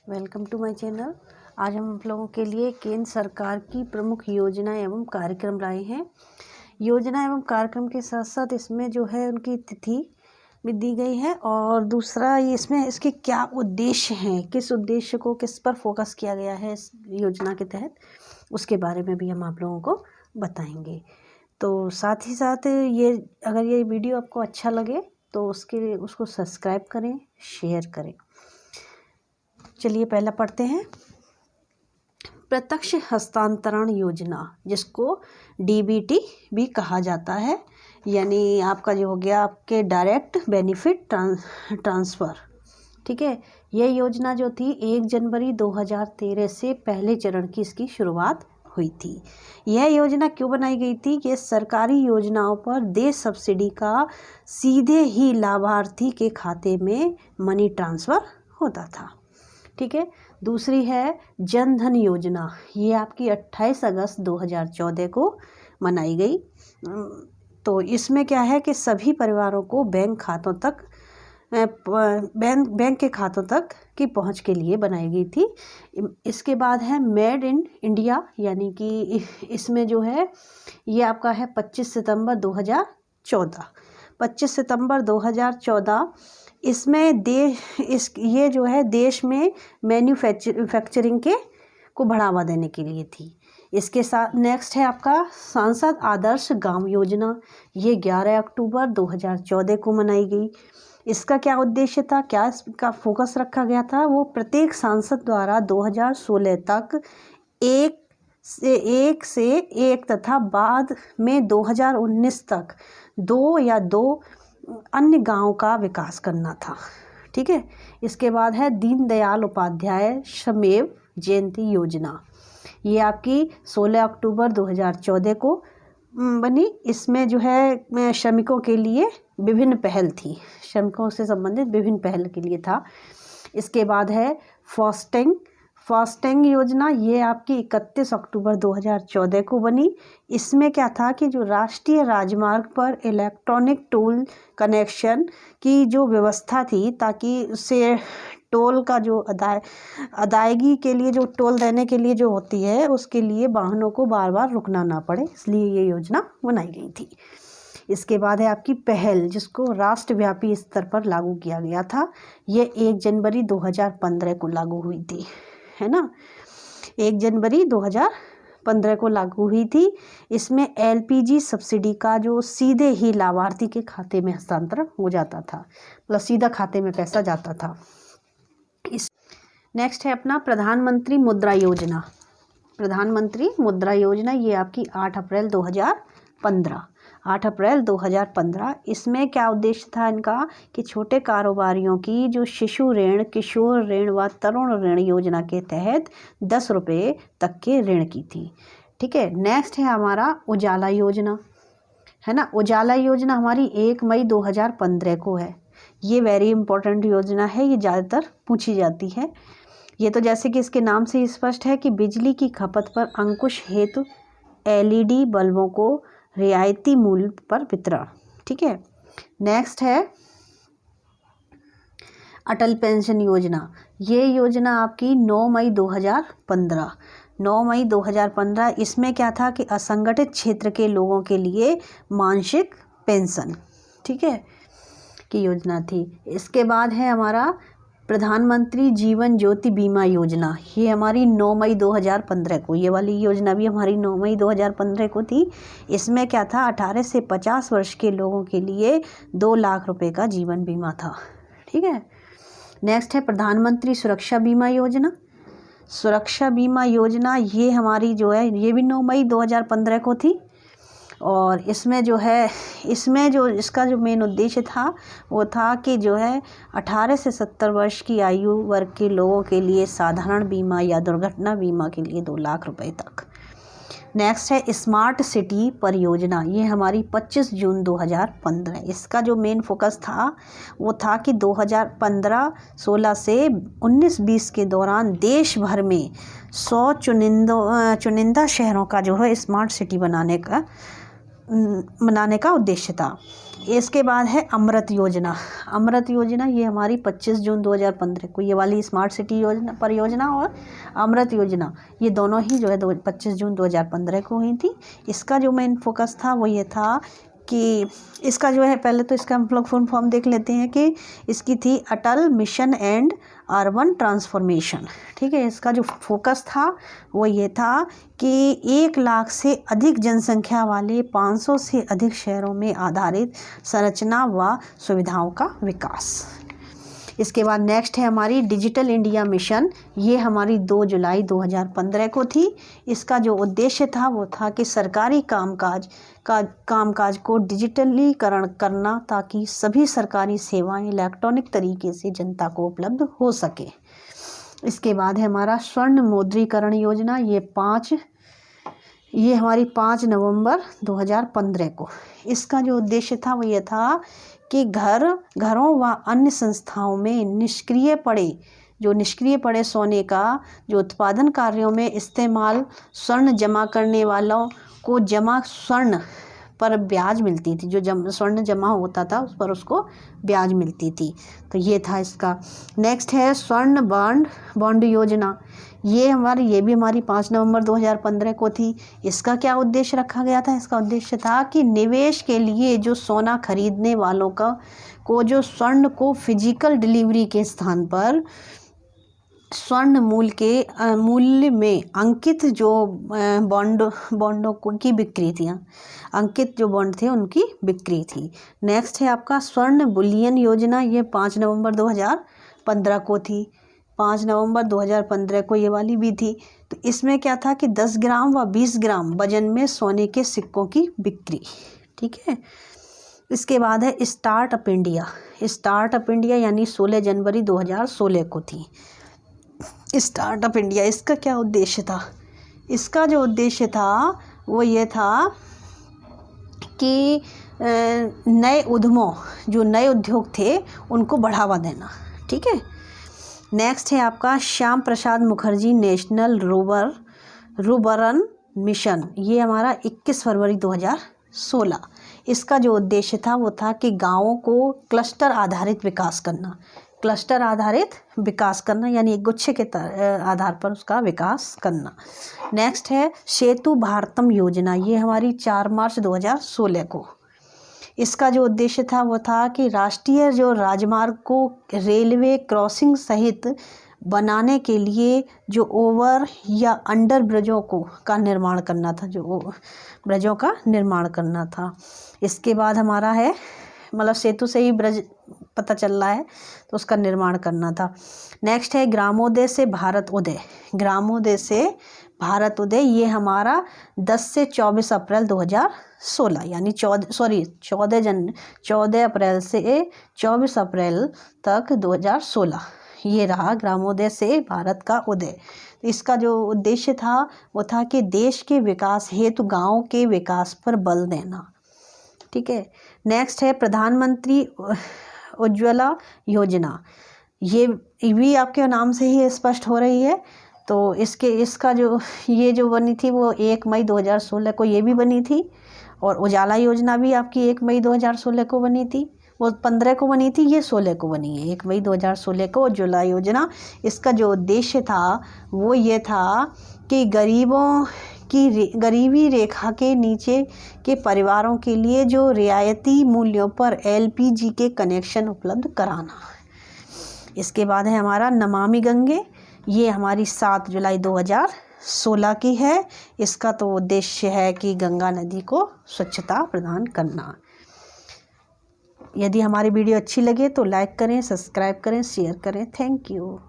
Welcome to my channel. आज हम आप लोगों के लिए केंद्र सरकार की प्रमुख योजना एवं कार्यक्रम लाए हैं। योजना एवं कार्यक्रम के साथ साथ इसमें जो है उनकी तिथि भी दी गई है और दूसरा ये इसमें इसके क्या उद्देश्य हैं, किस उद्देश्य को किस पर फोकस किया गया है इस योजना के तहत, उसके बारे में भी हम आप लोगों को बताएंगे। तो साथ ही साथ अगर ये वीडियो आपको अच्छा लगे तो उसको सब्सक्राइब करें, शेयर करें। चलिए पहला पढ़ते हैं। प्रत्यक्ष हस्तांतरण योजना, जिसको डीबीटी भी कहा जाता है, यानी आपका जो हो गया आपके डायरेक्ट बेनिफिट ट्रांसफ़र। ठीक है, यह योजना जो थी 1 जनवरी 2013 से पहले चरण की इसकी शुरुआत हुई थी। यह योजना क्यों बनाई गई थी कि सरकारी योजनाओं पर देय सब्सिडी का सीधे ही लाभार्थी के खाते में मनी ट्रांसफ़र होता था। ठीक है, दूसरी है जन धन योजना। ये आपकी 28 अगस्त 2014 को मनाई गई। तो इसमें क्या है कि सभी परिवारों को बैंक के खातों तक की पहुंच के लिए बनाई गई थी। इसके बाद है मेड इन इंडिया, यानी कि इसमें जो है ये आपका है 25 सितंबर 2014। 25 सितंबर 2014 इसमें ये जो है देश में मैन्युफैक्चरिंग को बढ़ावा देने के लिए थी। इसके साथ नेक्स्ट है आपका सांसद आदर्श गांव योजना। ये 11 अक्टूबर 2014 को मनाई गई। इसका क्या उद्देश्य था, क्या इसका फोकस रखा गया था, वो प्रत्येक सांसद द्वारा 2016 तक एक से एक तथा बाद में 2019 तक 2 या 2 अन्य गांव का विकास करना था। ठीक है, इसके बाद है दीनदयाल उपाध्याय श्रमेव जयंती योजना। ये आपकी 16 अक्टूबर 2014 को बनी। इसमें जो है श्रमिकों के लिए विभिन्न पहल थी, श्रमिकों से संबंधित विभिन्न पहल के लिए था। इसके बाद है फास्टैग योजना। ये आपकी 31 अक्टूबर 2014 को बनी। इसमें क्या था कि जो राष्ट्रीय राजमार्ग पर इलेक्ट्रॉनिक टोल कनेक्शन की जो व्यवस्था थी, ताकि उससे टोल का जो अदायगी के लिए जो टोल देने के लिए जो होती है, उसके लिए वाहनों को बार बार रुकना ना पड़े, इसलिए ये योजना बनाई गई थी। इसके बाद है आपकी पहल, जिसको राष्ट्रव्यापी स्तर पर लागू किया गया था। ये 1 जनवरी 2015 को लागू हुई थी, है ना। 1 जनवरी 2015 को लागू हुई थी। इसमें एलपीजी सब्सिडी का जो सीधे ही लाभार्थी के खाते में हस्तांतरण हो जाता था, मतलब सीधा खाते में पैसा जाता था। नेक्स्ट है अपना प्रधानमंत्री मुद्रा योजना। प्रधानमंत्री मुद्रा योजना ये आपकी 8 अप्रैल 2015। इसमें क्या उद्देश्य था इनका कि छोटे कारोबारियों की जो शिशु ऋण, किशोर ऋण व तरुण ऋण योजना के तहत 10 रुपये तक के ऋण की थी। ठीक है, नेक्स्ट है हमारा उजाला योजना, है ना। उजाला योजना हमारी 1 मई 2015 को है। ये वेरी इंपॉर्टेंट योजना है, ये ज़्यादातर पूछी जाती है। ये तो जैसे कि इसके नाम से स्पष्ट है कि बिजली की खपत पर अंकुश हेतु एलईडी बल्बों को रियायती मूल्य पर वितरण। ठीक है, नेक्स्ट है अटल पेंशन योजना। ये योजना आपकी 9 मई 2015। इसमें क्या था कि असंगठित क्षेत्र के लोगों के लिए मासिक पेंशन, ठीक है, की योजना थी। इसके बाद है हमारा प्रधानमंत्री जीवन ज्योति बीमा योजना। ये हमारी 9 मई 2015 को, ये वाली योजना भी हमारी 9 मई 2015 को थी। इसमें क्या था, 18 से 50 वर्ष के लोगों के लिए 2 लाख रुपए का जीवन बीमा था। ठीक है, नेक्स्ट है प्रधानमंत्री सुरक्षा बीमा योजना। सुरक्षा बीमा योजना ये हमारी जो है ये भी 9 मई 2015 को थी। और इसमें जो है इसका जो मेन उद्देश्य था वो था कि जो है 18 से 70 वर्ष की आयु वर्ग के लोगों के लिए साधारण बीमा या दुर्घटना बीमा के लिए 2 लाख रुपए तक। नेक्स्ट है स्मार्ट सिटी परियोजना। ये हमारी 25 जून 2015। इसका जो मेन फोकस था वो था कि 2015-16 से 19-20 के दौरान देश भर में 100 चुनिंदा शहरों का जो है स्मार्ट सिटी बनाने का उद्देश्य था। इसके बाद है अमृत योजना। अमृत योजना ये हमारी 25 जून 2015 को, ये वाली स्मार्ट सिटी योजना परियोजना और अमृत योजना ये दोनों ही जो है 25 जून 2015 को हुई थी। इसका जो मेन फोकस था वो ये था कि इसका जो है, पहले तो इसका हम लोग फुल फॉर्म देख लेते हैं कि इसकी थी अटल मिशन एंड अर्बन ट्रांसफॉर्मेशन। ठीक है, इसका जो फोकस था वो ये था कि 1 लाख से अधिक जनसंख्या वाले 500 से अधिक शहरों में आधारित संरचना व सुविधाओं का विकास। इसके बाद नेक्स्ट है हमारी डिजिटल इंडिया मिशन। ये हमारी 2 जुलाई 2015 को थी। इसका जो उद्देश्य था वो था कि सरकारी कामकाज को डिजिटलीकरण करना ताकि सभी सरकारी सेवाएं इलेक्ट्रॉनिक तरीके से जनता को उपलब्ध हो सके। इसके बाद है हमारा स्वर्ण मुद्रीकरण योजना। ये हमारी 5 नवंबर 2015 को। इसका जो उद्देश्य था वो ये था कि घरों व अन्य संस्थाओं में निष्क्रिय पड़े सोने का जो उत्पादन कार्यों में इस्तेमाल स्वर्ण जमा करने वालों को जमा स्वर्ण पर ब्याज मिलती थी। जो स्वर्ण जमा होता था उस पर उसको ब्याज मिलती थी। तो ये था इसका। नेक्स्ट है स्वर्ण बॉन्ड योजना। ये भी हमारी 5 नवंबर 2015 को थी। इसका क्या उद्देश्य रखा गया था? इसका उद्देश्य था कि निवेश के लिए जो सोना खरीदने वालों को जो स्वर्ण को फिजिकल डिलीवरी के स्थान पर स्वर्ण मूल्य में अंकित जो बॉन्डों की बिक्री थी, अंकित जो बॉन्ड थे उनकी बिक्री थी। नेक्स्ट है आपका स्वर्ण बुलियन योजना। ये 5 नवंबर 2015 को थी। 5 नवंबर 2015 को ये वाली भी थी। तो इसमें क्या था कि 10 ग्राम व 20 ग्राम वजन में सोने के सिक्कों की बिक्री। ठीक है। इसके बाद है स्टार्टअप इंडिया। स्टार्टअप इंडिया यानी 16 जनवरी 2016 को थी। स्टार्टअप इंडिया, इसका क्या उद्देश्य था? इसका जो उद्देश्य था वो ये था कि नए उद्यमों, जो नए उद्योग थे उनको बढ़ावा देना। ठीक है। नेक्स्ट है आपका Shyam Prasad Mukherjee national rurban mission. ये हमारा 21 फरवरी 2016। इसका जो उद्देश्य था वो था कि गाँवों को क्लस्टर आधारित विकास करना यानी एक गुच्छे के आधार पर उसका विकास करना। नेक्स्ट है सेतु भारतम योजना। ये हमारी 4 मार्च 2016 को। इसका जो उद्देश्य था वो था कि राष्ट्रीय जो राजमार्ग को रेलवे क्रॉसिंग सहित बनाने के लिए जो ओवर या अंडर ब्रिजों का निर्माण करना था, जो ब्रिजों का निर्माण करना था। इसके बाद हमारा है, मतलब सेतु से ही ब्रिज पता चल रहा है, तो उसका निर्माण करना था। नेक्स्ट है ग्रामोदय से भारत उदय। ग्रामोदय से भारत उदय ये हमारा 10 से 24 अप्रैल 2016 यानी 14 अप्रैल से 24 अप्रैल तक 2016 ये रहा ग्रामोदय से भारत का उदय। इसका जो उद्देश्य था वो था कि देश के विकास हेतु गाँव के विकास पर बल देना। ठीक है। नेक्स्ट है प्रधानमंत्री उज्ज्वला योजना। ये भी आपके नाम से ही स्पष्ट हो रही है। तो इसका जो बनी थी वो 1 मई 2016 को ये भी बनी थी। और उजाला योजना भी आपकी 1 मई 2016 को बनी थी। वो 15 को बनी थी, ये 16 को बनी है। 1 मई 2016 को उज्ज्वला योजना। इसका जो उद्देश्य था वो ये था कि गरीबी रेखा के नीचे के परिवारों के लिए जो रियायती मूल्यों पर LPG के कनेक्शन उपलब्ध कराना। इसके बाद है हमारा नमामि गंगे। ये हमारी 7 जुलाई 2016 की है। इसका तो उद्देश्य है कि गंगा नदी को स्वच्छता प्रदान करना। यदि हमारी वीडियो अच्छी लगे तो लाइक करें, सब्सक्राइब करें, शेयर करें। Thank you.